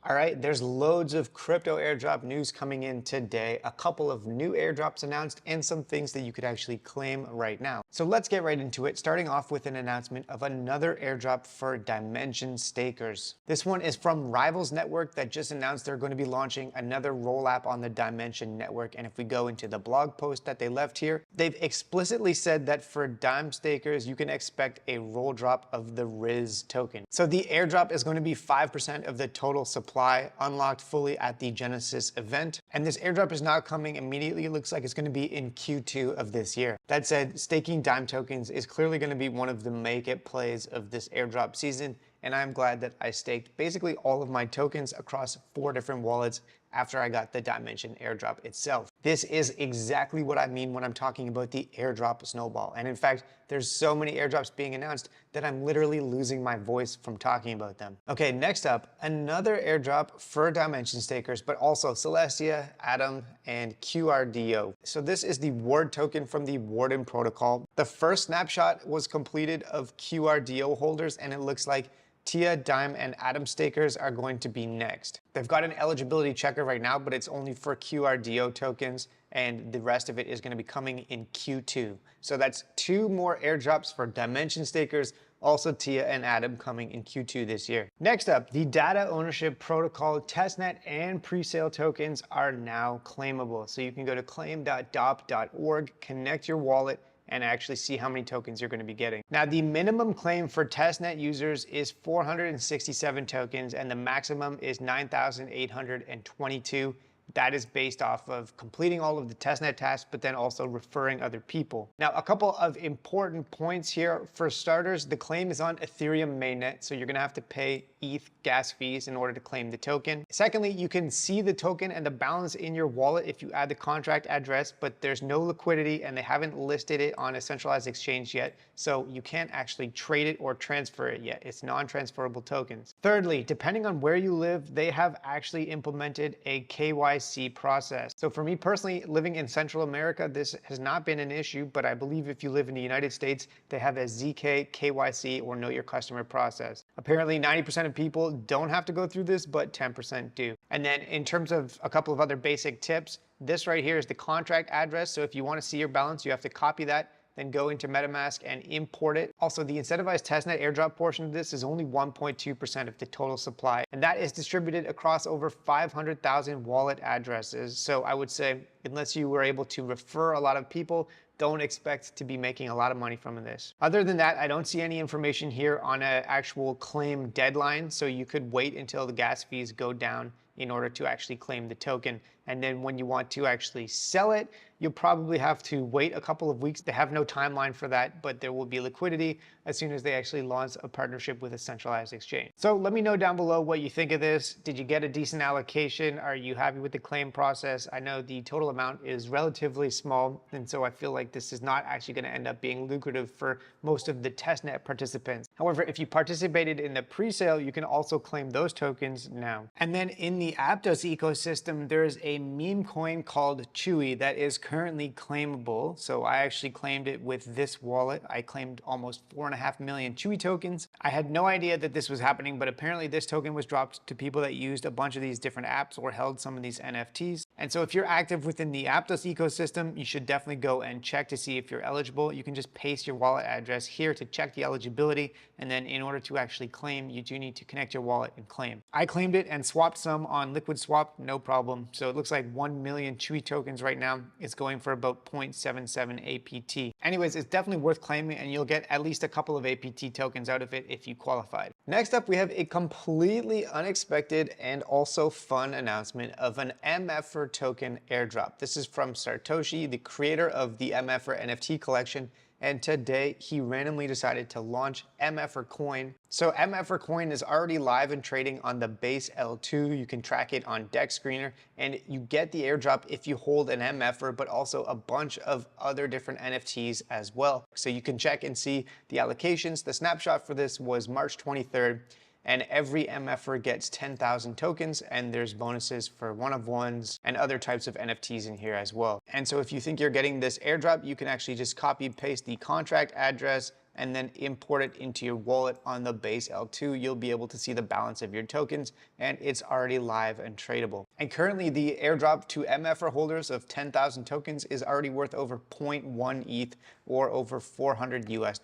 All right, there's loads of crypto airdrop news coming in today, a couple of new airdrops announced, and some things that you could actually claim right now. So let's get right into it, starting off with an announcement of another airdrop for Dimension stakers. This one is from Rivals Network that just announced they're going to be launching another roll app on the Dimension network. And if we go into the blog post that they left here, they've explicitly said that for Dime stakers, you can expect a roll drop of the Riz token. So the airdrop is going to be 5% of the total supply, unlocked fully at the Genesis event. And this airdrop is not coming immediately. It looks like it's going to be in Q2 of this year. That said, staking Dime tokens is clearly going to be one of the make it plays of this airdrop season. And I'm glad that I staked basically all of my tokens across 4 different wallets after I got the Dimension airdrop itself. This is exactly what I mean when I'm talking about the airdrop snowball. And in fact, there's so many airdrops being announced that I'm literally losing my voice from talking about them. Okay, next up, another airdrop for Dimension stakers, but also Celestia, Atom, and QRDO. So this is the Ward token from the Warden protocol. The first snapshot was completed of QRDO holders, and it looks like TIA, Dime, and Atom stakers are going to be next. They've got an eligibility checker right now, but it's only for QRDO tokens, and the rest of it is going to be coming in Q2. So that's 2 more airdrops for Dimension stakers, also TIA and Atom coming in Q2 this year. Next up, the data ownership protocol testnet and presale tokens are now claimable. So you can go to claim.dop.org, connect your wallet, and actually see how many tokens you're going to be getting. Now, the minimum claim for testnet users is 467 tokens, and the maximum is 9,822. That is based off of completing all of the testnet tasks, but then also referring other people. Now, a couple of important points here. For starters, the claim is on Ethereum mainnet, so you're gonna have to pay ETH gas fees in order to claim the token. Secondly, you can see the token and the balance in your wallet if you add the contract address, but there's no liquidity and they haven't listed it on a centralized exchange yet, so you can't actually trade it or transfer it yet. It's non-transferable tokens. Thirdly, depending on where you live, they have actually implemented a KYC process. So for me personally, living in Central America, this has not been an issue, but I believe if you live in the United States, they have a ZK, KYC, or Know Your Customer process. Apparently 90% of people don't have to go through this, but 10% do. And then in terms of a couple of other basic tips, this right here is the contract address. So if you want to see your balance, you have to copy that, then go into MetaMask and import it. Also, the incentivized testnet airdrop portion of this is only 1.2% of the total supply, and that is distributed across over 500,000 wallet addresses. So I would say, unless you were able to refer a lot of people, don't expect to be making a lot of money from this. Other than that, I don't see any information here on an actual claim deadline, so you could wait until the gas fees go down in order to actually claim the token. And then when you want to actually sell it, you'll probably have to wait a couple of weeks. They have no timeline for that, but there will be liquidity as soon as they actually launch a partnership with a centralized exchange. So let me know down below what you think of this. Did you get a decent allocation? Are you happy with the claim process? I know the total amount is relatively small, and so I feel like this is not actually going to end up being lucrative for most of the testnet participants. However, if you participated in the pre-sale, you can also claim those tokens now. And then in the Aptos ecosystem, there is a meme coin called Chewy that is currently claimable. So I actually claimed it with this wallet. I claimed almost 4.5 million Chewy tokens. I had no idea that this was happening, but apparently this token was dropped to people that used a bunch of these different apps or held some of these NFTs. And so if you're active within the Aptos ecosystem, you should definitely go and check to see if you're eligible. You can just paste your wallet address here to check the eligibility. And then in order to actually claim, you do need to connect your wallet and claim. I claimed it and swapped some on Liquid Swap, no problem. So it looks like 1 million Chewy tokens right now. It's going for about 0.77 APT. Anyways, it's definitely worth claiming, and you'll get at least a couple of APT tokens out of it if you qualified. Next up, we have a completely unexpected and also fun announcement of an MFR token airdrop. This is from Satoshi, the creator of the MFR NFT collection. And today he randomly decided to launch MFR coin. So MFR coin is already live and trading on the base L2. You can track it on Dex Screener, and you get the airdrop if you hold an MFR, but also a bunch of other different NFTs as well. So you can check and see the allocations. The snapshot for this was March 23rd. And every MFR gets 10,000 tokens, and there's bonuses for one-of-ones and other types of NFTs in here as well. And so if you think you're getting this airdrop, you can actually just copy paste the contract address, and then import it into your wallet on the base L2, you'll be able to see the balance of your tokens, and it's already live and tradable. And currently the airdrop to MFR holders of 10,000 tokens is already worth over 0.1 ETH or over $400 US.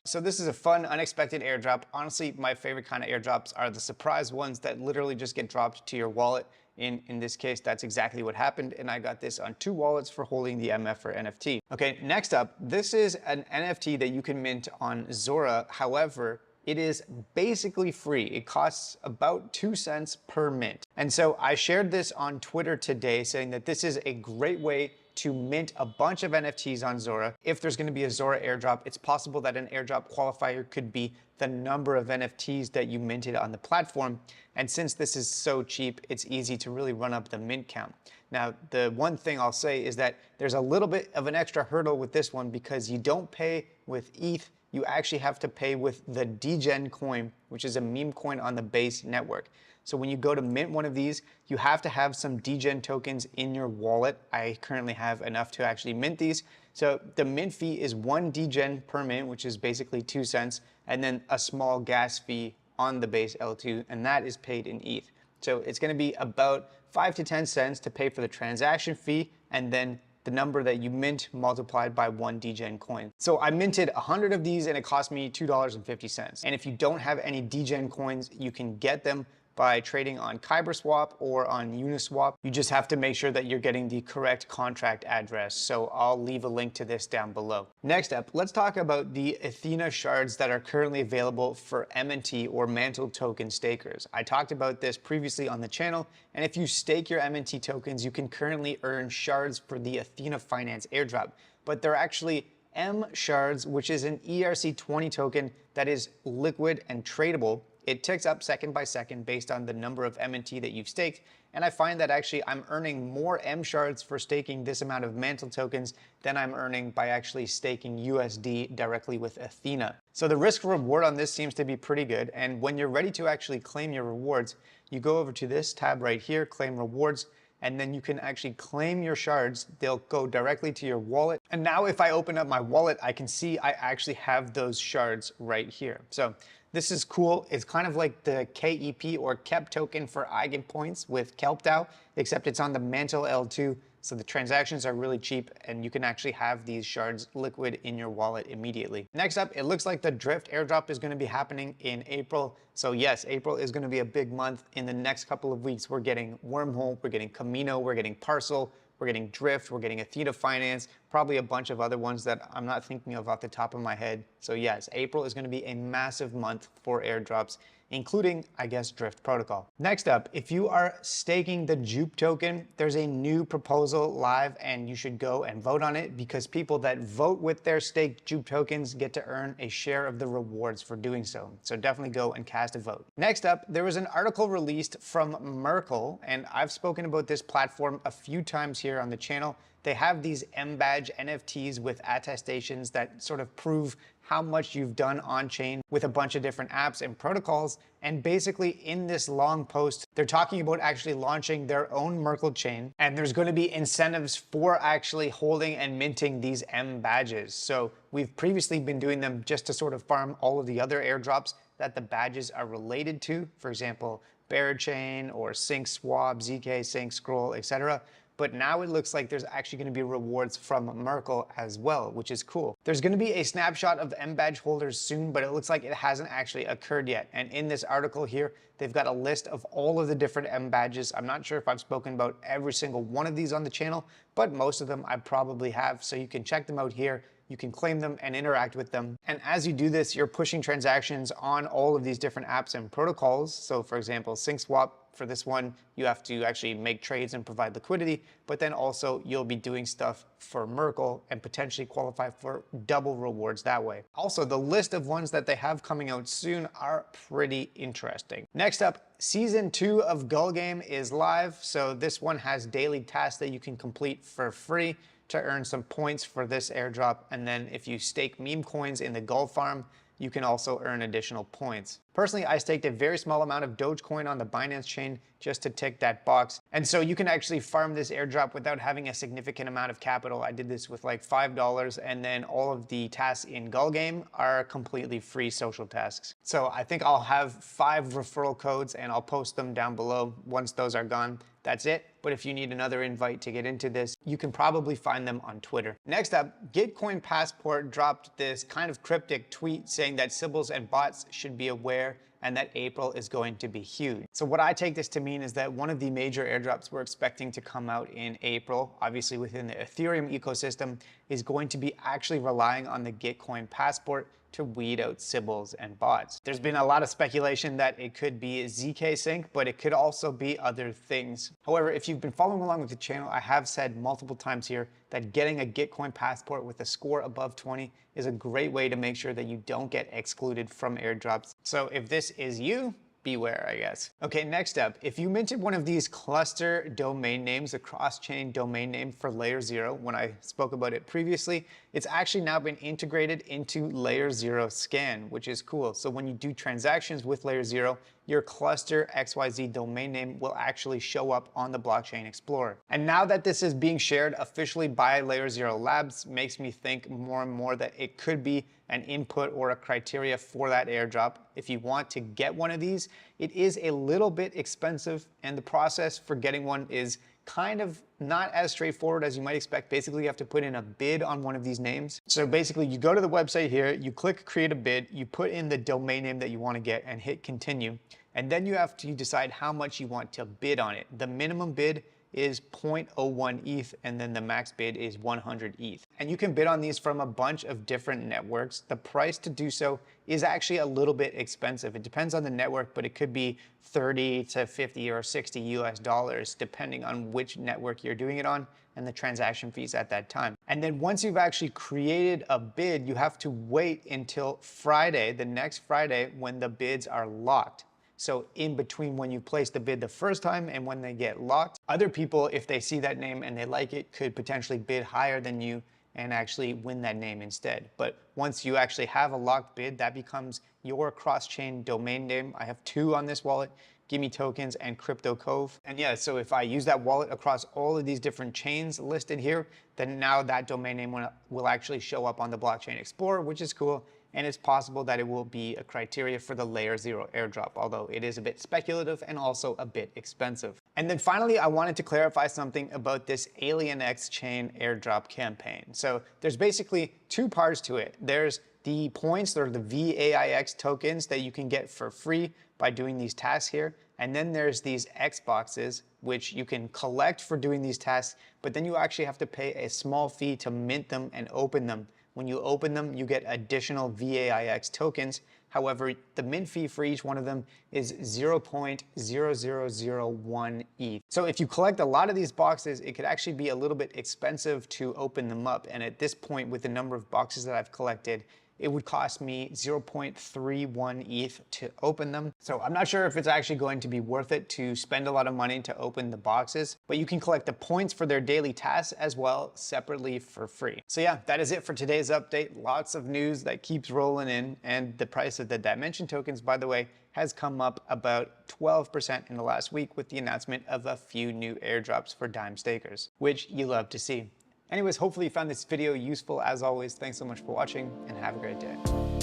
So this is a fun, unexpected airdrop. Honestly, my favorite kind of airdrops are the surprise ones that literally just get dropped to your wallet. In this case, that's exactly what happened, and I got this on 2 wallets for holding the MFR NFT. Okay, next up, this is an NFT that you can mint on Zora. However, it is basically free. It costs about 2 cents per mint. And so I shared this on Twitter today saying that this is a great way to mint a bunch of NFTs on Zora. If there's going to be a Zora airdrop, it's possible that an airdrop qualifier could be the number of NFTs that you minted on the platform. And since this is so cheap, it's easy to really run up the mint count. Now, the one thing I'll say is that there's a little bit of an extra hurdle with this one because you don't pay with ETH, you actually have to pay with the Degen coin, which is a meme coin on the Base network. So when you go to mint one of these, you have to have some Degen tokens in your wallet. I currently have enough to actually mint these. So the mint fee is 1 Degen per mint, which is basically 2 cents, and then a small gas fee on the Base L2, and that is paid in ETH. So it's going to be about 5 to 10 cents to pay for the transaction fee, and then the number that you mint multiplied by 1 Degen coin. So I minted 100 of these and it cost me $2.50. And if you don't have any Degen coins, you can get them by trading on KyberSwap or on Uniswap. You just have to make sure that you're getting the correct contract address. So I'll leave a link to this down below. Next up, let's talk about the Athena shards that are currently available for MNT or Mantle token stakers. I talked about this previously on the channel, and if you stake your MNT tokens, you can currently earn shards for the Athena Finance airdrop, but they're actually M shards, which is an ERC20 token that is liquid and tradable. It ticks up second by second based on the number of MNT that you've staked. And I find that actually I'm earning more M shards for staking this amount of Mantle tokens than I'm earning by actually staking USD directly with Athena. So the risk reward on this seems to be pretty good. And when you're ready to actually claim your rewards, you go over to this tab right here, claim rewards, and then you can actually claim your shards. They'll go directly to your wallet. And now if I open up my wallet, I can see I actually have those shards right here. So this is cool. It's kind of like the KEP or KEP token for Eigenpoints with KelpDAO, except it's on the Mantle L2. So the transactions are really cheap and you can actually have these shards liquid in your wallet immediately. Next up, it looks like the Drift airdrop is going to be happening in April. So yes, April is going to be a big month. In the next couple of weeks, we're getting Wormhole, we're getting Camino, we're getting Parcel, we're getting Drift, we're getting Athena Finance, probably a bunch of other ones that I'm not thinking of off the top of my head. So yes, April is going to be a massive month for airdrops, including, I guess, Drift Protocol. Next up, if you are staking the Jupe token, there's a new proposal live and you should go and vote on it because people that vote with their staked Jupe tokens get to earn a share of the rewards for doing so. So definitely go and cast a vote. Next up, there was an article released from Merkle, and I've spoken about this platform a few times here on the channel. They have these M-Badge NFTs with attestations that sort of prove how much you've done on-chain with a bunch of different apps and protocols. And basically in this long post, they're talking about actually launching their own Merkle chain. And there's going to be incentives for actually holding and minting these M-Badges. So we've previously been doing them just to sort of farm all of the other airdrops that the badges are related to. For example, Bearchain or Sync Swap, ZK, Sync Scroll, etc. But now it looks like there's actually going to be rewards from Merkle as well, which is cool. There's going to be a snapshot of M-Badge holders soon, but it looks like it hasn't actually occurred yet. And in this article here, they've got a list of all of the different M-Badges. I'm not sure if I've spoken about every single one of these on the channel, but most of them I probably have. So you can check them out here. You can claim them and interact with them. And as you do this, you're pushing transactions on all of these different apps and protocols. So for example, SyncSwap, for this one, you have to actually make trades and provide liquidity, but then also you'll be doing stuff for Merkle and potentially qualify for double rewards that way. Also, the list of ones that they have coming out soon are pretty interesting. Next up, Season 2 of Gull Game is live. So this one has daily tasks that you can complete for free to earn some points for this airdrop. And then if you stake meme coins in the Gull farm, you can also earn additional points. Personally, I staked a very small amount of Dogecoin on the Binance chain just to tick that box. And so you can actually farm this airdrop without having a significant amount of capital. I did this with like $5, and then all of the tasks in Gull Game are completely free social tasks. So I think I'll have 5 referral codes and I'll post them down below. Once those are gone, that's it. But if you need another invite to get into this, you can probably find them on Twitter. Next up, Gitcoin Passport dropped this kind of cryptic tweet saying that Sybils and bots should be aware and that April is going to be huge. So what I take this to mean is that one of the major airdrops we're expecting to come out in April, obviously within the Ethereum ecosystem, is going to be actually relying on the Gitcoin Passport to weed out Sybils and bots. There's been a lot of speculation that it could be ZK Sync, but it could also be other things. However, if you've been following along with the channel, I have said multiple times here that getting a Gitcoin Passport with a score above 20 is a great way to make sure that you don't get excluded from airdrops. So if this is you, beware, I guess. Okay, next up, if you minted one of these cluster domain names, a cross-chain domain name for Layer 0, when I spoke about it previously, it's actually now been integrated into Layer 0 Scan, which is cool. So when you do transactions with Layer 0, your cluster XYZ domain name will actually show up on the Blockchain Explorer. And now that this is being shared officially by Layer 0 Labs, makes me think more and more that it could be an input or a criteria for that airdrop. If you want to get one of these, it is a little bit expensive, and the process for getting one is kind of not as straightforward as you might expect. Basically, you have to put in a bid on one of these names. So basically, you go to the website here, you click create a bid, you put in the domain name that you want to get and hit continue. And then you have to decide how much you want to bid on it. The minimum bid is 0.01 ETH, and then the max bid is 100 ETH. And you can bid on these from a bunch of different networks. The price to do so is actually a little bit expensive. It depends on the network, but it could be 30 to 50 or 60 US dollars, depending on which network you're doing it on and the transaction fees at that time. And then once you've actually created a bid, you have to wait until Friday, the next Friday, when the bids are locked. So in between when you place the bid the first time and when they get locked, other people, if they see that name and they like it, could potentially bid higher than you and actually win that name instead. But once you actually have a locked bid, that becomes your cross-chain domain name. I have 2 on this wallet, Gimme Tokens and Crypto Cove. And yeah, so if I use that wallet across all of these different chains listed here, then now that domain name will actually show up on the Blockchain Explorer, which is cool. And it's possible that it will be a criteria for the Layer 0 airdrop, although it is a bit speculative and also a bit expensive. And then finally, I wanted to clarify something about this AlienX chain airdrop campaign. So there's basically 2 parts to it. There's the points, or the VAIX tokens that you can get for free by doing these tasks here. And then there's these X boxes, which you can collect for doing these tasks, but then you actually have to pay a small fee to mint them and open them. When you open them, you get additional VAIX tokens. However, the mint fee for each one of them is 0.0001 ETH. So if you collect a lot of these boxes, it could actually be a little bit expensive to open them up. And at this point, with the number of boxes that I've collected, it would cost me 0.31 ETH to open them. So I'm not sure if it's actually going to be worth it to spend a lot of money to open the boxes, but you can collect the points for their daily tasks as well separately for free. So yeah, that is it for today's update. Lots of news that keeps rolling in, and the price of the Dimension tokens, by the way, has come up about 12% in the last week with the announcement of a few new airdrops for Dime stakers, which you love to see. Anyways, hopefully you found this video useful. As always, thanks so much for watching and have a great day.